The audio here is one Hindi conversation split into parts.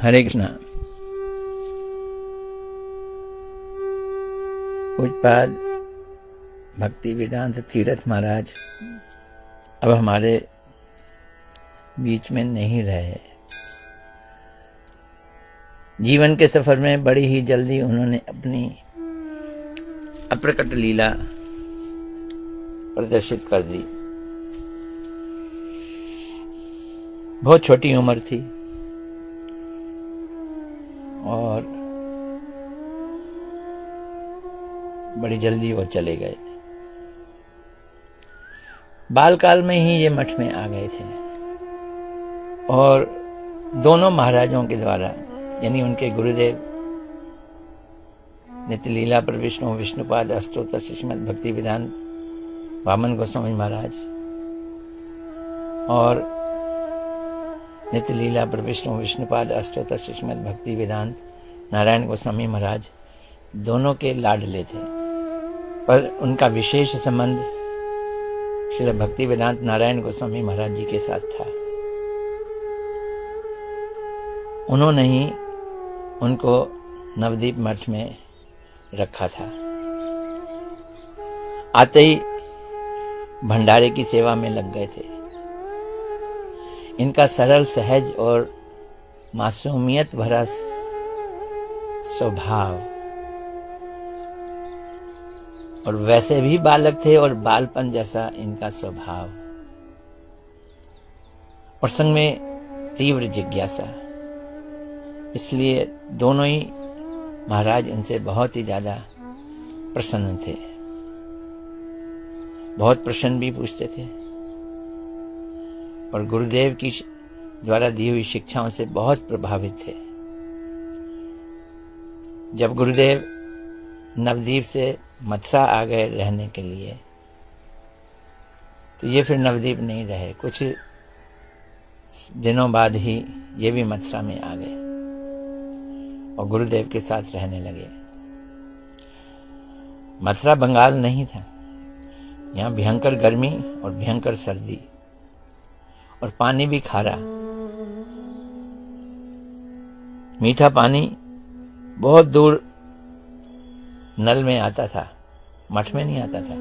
हरे कृष्णा। पूज्यपाद भक्ति वेदांत तीरथ महाराज अब हमारे बीच में नहीं रहे। जीवन के सफर में बड़ी ही जल्दी उन्होंने अपनी अप्रकट लीला प्रदर्शित कर दी। बहुत छोटी उम्र थी और बड़ी जल्दी वो चले गए। बालकाल में ही ये मठ में आ गए थे और दोनों महाराजों के द्वारा, यानी उनके गुरुदेव नित्य लीला पर विष्णु विष्णुपाद अष्टोत्तर श्रीमद् भक्ति वेदांत वामन गोस्वामी महाराज और नित्य लीला पर विष्णु विष्णुपाद अष्टोत्तर श्रीमद् भक्ति वेदांत नारायण गोस्वामी महाराज दोनों के लाडले थे, पर उनका विशेष संबंध श्री भक्ति वेदांत नारायण गोस्वामी महाराज जी के साथ था। उन्होंने ही उनको नवदीप मठ में रखा था। आते ही भंडारे की सेवा में लग गए थे। इनका सरल सहज और मासूमियत भरा स्वभाव, और वैसे भी बालक थे और बालपन जैसा इनका स्वभाव, और संग में तीव्र जिज्ञासा, इसलिए दोनों ही महाराज इनसे बहुत ही ज्यादा प्रसन्न थे। बहुत प्रश्न भी पूछते थे और गुरुदेव की द्वारा दी हुई शिक्षाओं से बहुत प्रभावित थे। जब गुरुदेव नवदीप से मथुरा आ गए रहने के लिए, तो ये फिर नवदीप नहीं रहे। कुछ दिनों बाद ही ये भी मथुरा में आ गए और गुरुदेव के साथ रहने लगे। मथुरा बंगाल नहीं था। यहाँ भयंकर गर्मी और भयंकर सर्दी और पानी भी खारा। मीठा पानी बहुत दूर नल में आता था, मठ में नहीं आता था।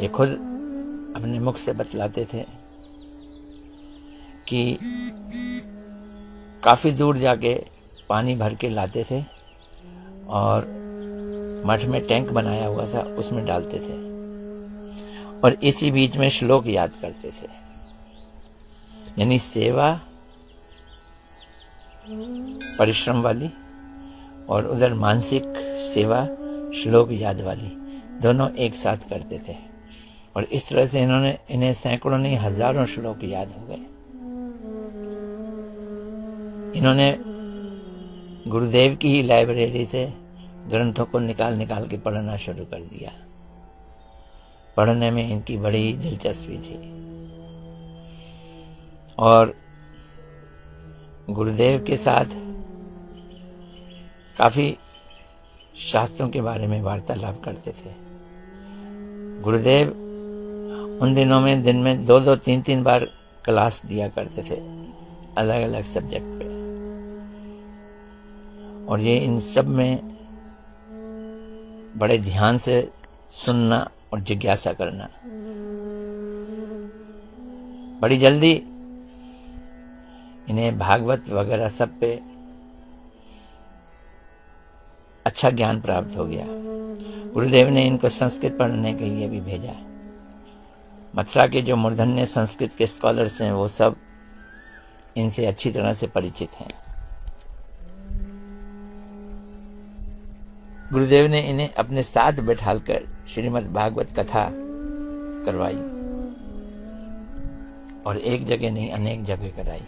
ये खुद अपने मुख से बतलाते थे कि काफी दूर जाके पानी भर के लाते थे और मठ में टैंक बनाया हुआ था, उसमें डालते थे और इसी बीच में श्लोक याद करते थे। यानी सेवा परिश्रम वाली और उधर मानसिक सेवा श्लोक याद वाली, दोनों एक साथ करते थे। और इस तरह से इन्हें सैकड़ों नहीं हजारों श्लोक याद हो गए। इन्होंने गुरुदेव की ही लाइब्रेरी से ग्रंथों को निकाल निकाल के पढ़ना शुरू कर दिया। पढ़ने में इनकी बड़ी दिलचस्पी थी और गुरुदेव के साथ काफी शास्त्रों के बारे में वार्तालाप करते थे। गुरुदेव उन दिनों में दिन में 2-2, 3-3 बार क्लास दिया करते थे अलग अलग सब्जेक्ट पे, और ये इन सब में बड़े ध्यान से सुनना और जिज्ञासा करना। बड़ी जल्दी इन्हें भागवत वगैरह सब पे अच्छा ज्ञान प्राप्त हो गया। गुरुदेव ने इनको संस्कृत पढ़ने के लिए भी भेजा। मथुरा के जो मूर्धन्य संस्कृत के स्कॉलर्स हैं वो सब इनसे अच्छी तरह से परिचित हैं। गुरुदेव ने इन्हें अपने साथ बैठाकर श्रीमद् भागवत कथा करवाई और एक जगह नहीं अनेक जगह कराई।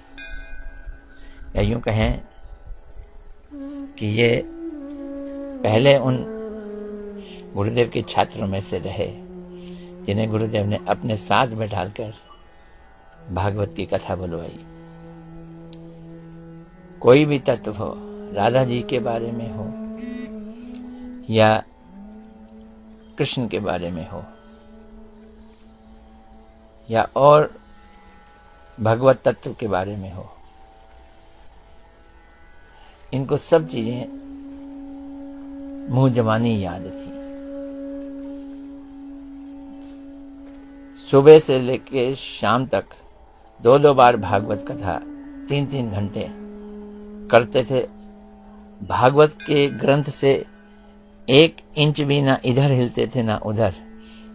या यूं कहें कि ये पहले उन गुरुदेव के छात्रों में से रहे जिन्हें गुरुदेव ने अपने साथ बैठाकर भागवत की कथा बुलवाई। कोई भी तत्व हो, राधा जी के बारे में हो या कृष्ण के बारे में हो या और भगवत तत्व के बारे में हो, इनको सब चीजें मुंह जबानी याद थी। सुबह से लेके शाम तक 2-2 बार भागवत कथा 3-3 घंटे करते थे। भागवत के ग्रंथ से 1 इंच भी ना इधर हिलते थे ना उधर,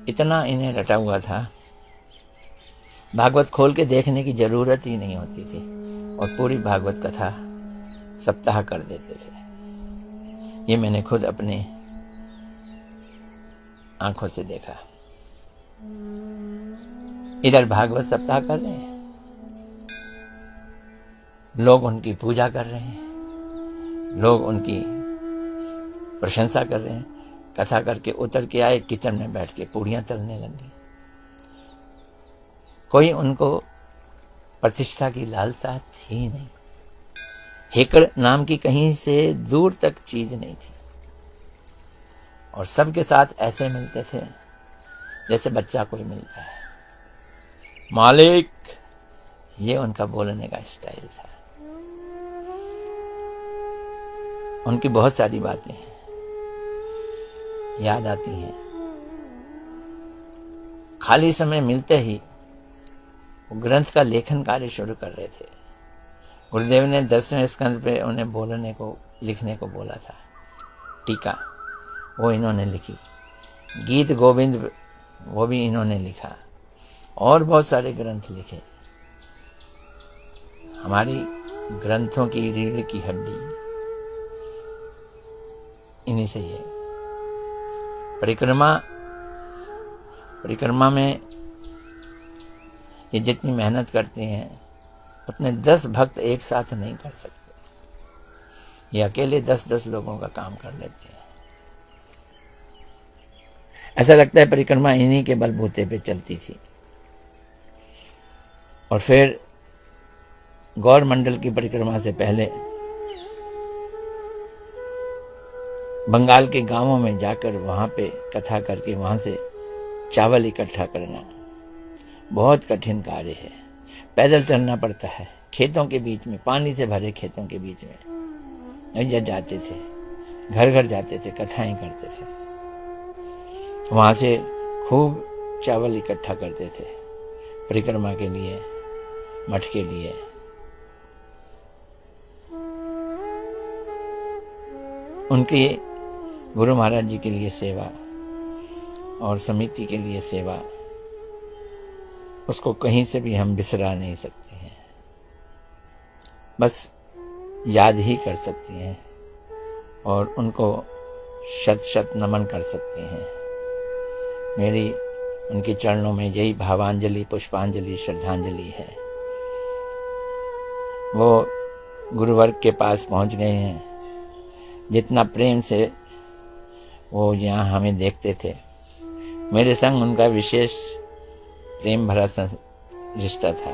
इतना इन्हें रटा हुआ था। भागवत खोल के देखने की जरूरत ही नहीं होती थी और पूरी भागवत कथा सप्ताह कर देते थे। ये मैंने खुद अपने आंखों से देखा। इधर भागवत सप्ताह कर रहे हैं, लोग उनकी पूजा कर रहे हैं, लोग उनकी प्रशंसा कर रहे हैं। कथा करके उतर के आए, किचन में बैठ के पूड़ियां तलने लगे। कोई उनको प्रतिष्ठा की लालसा थी नहीं। हेकड़ नाम की कहीं से दूर तक चीज नहीं थी और सबके साथ ऐसे मिलते थे जैसे बच्चा कोई मिलता है। मालिक, ये उनका बोलने का स्टाइल था। उनकी बहुत सारी बातें याद आती हैं। खाली समय मिलते ही वो ग्रंथ का लेखन कार्य शुरू कर रहे थे। गुरुदेव ने 10वें स्कंद पे उन्हें बोलने को, लिखने को बोला था। टीका वो इन्होंने लिखी, गीत गोविंद वो भी इन्होंने लिखा और बहुत सारे ग्रंथ लिखे। हमारी ग्रंथों की रीढ़ की हड्डी इन्हीं से ही है। परिक्रमा में ये जितनी मेहनत करते हैं उतने 10 भक्त एक साथ नहीं कर सकते। ये अकेले 10-10 लोगों का काम कर लेते हैं। ऐसा लगता है परिक्रमा इन्हीं के बलबूते पे चलती थी। और फिर गौर मंडल की परिक्रमा से पहले बंगाल के गांवों में जाकर वहां पे कथा करके वहां से चावल इकट्ठा करना बहुत कठिन कार्य है। पैदल चलना पड़ता है, खेतों के बीच में, पानी से भरे खेतों के बीच में जाते थे, घर घर जाते थे, कथाएं करते थे। वहां से खूब चावल इकट्ठा करते थे परिक्रमा के लिए, मठ के लिए। उनके गुरु महाराज जी के लिए सेवा और समिति के लिए सेवा, उसको कहीं से भी हम बिसरा नहीं सकते हैं, बस याद ही कर सकते हैं और उनको शत शत नमन कर सकते हैं। मेरी उनके चरणों में यही भावांजलि, पुष्पांजलि, श्रद्धांजलि है। वो गुरुवर्ग के पास पहुंच गए हैं। जितना प्रेम से वो यहाँ हमें देखते थे, मेरे संग उनका विशेष प्रेम भरा रिश्ता था।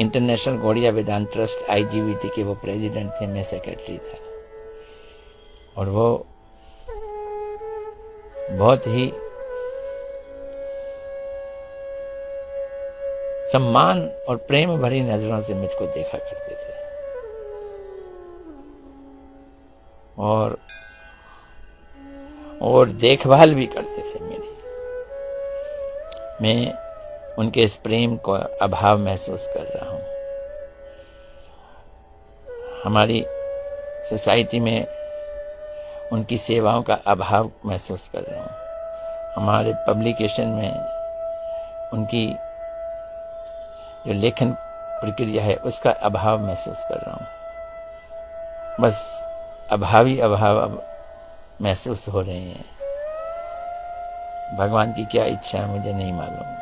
इंटरनेशनल गौड़िया वेदांत ट्रस्ट IGVT के वो प्रेसिडेंट थे, मैं सेक्रेटरी था। और वो बहुत ही सम्मान और प्रेम भरी नजरों से मुझको देखा करते थे और देखभाल भी करते थे मेरी। मैं उनके इस प्रेम को अभाव महसूस कर रहा हूं। हमारी सोसाइटी में उनकी सेवाओं का अभाव महसूस कर रहा हूं। हमारे पब्लिकेशन में उनकी जो लेखन प्रक्रिया है उसका अभाव महसूस कर रहा हूं। बस अभाव अब महसूस हो रहे हैं। भगवान की क्या इच्छा है मुझे नहीं मालूम।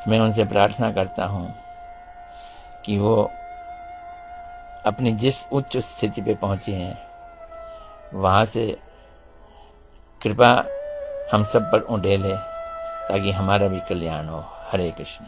मैं उनसे प्रार्थना करता हूं कि वो अपनी जिस उच्च स्थिति पे पहुंचे हैं वहां से कृपा हम सब पर उंडेले ताकि हमारा भी कल्याण हो। हरे कृष्ण।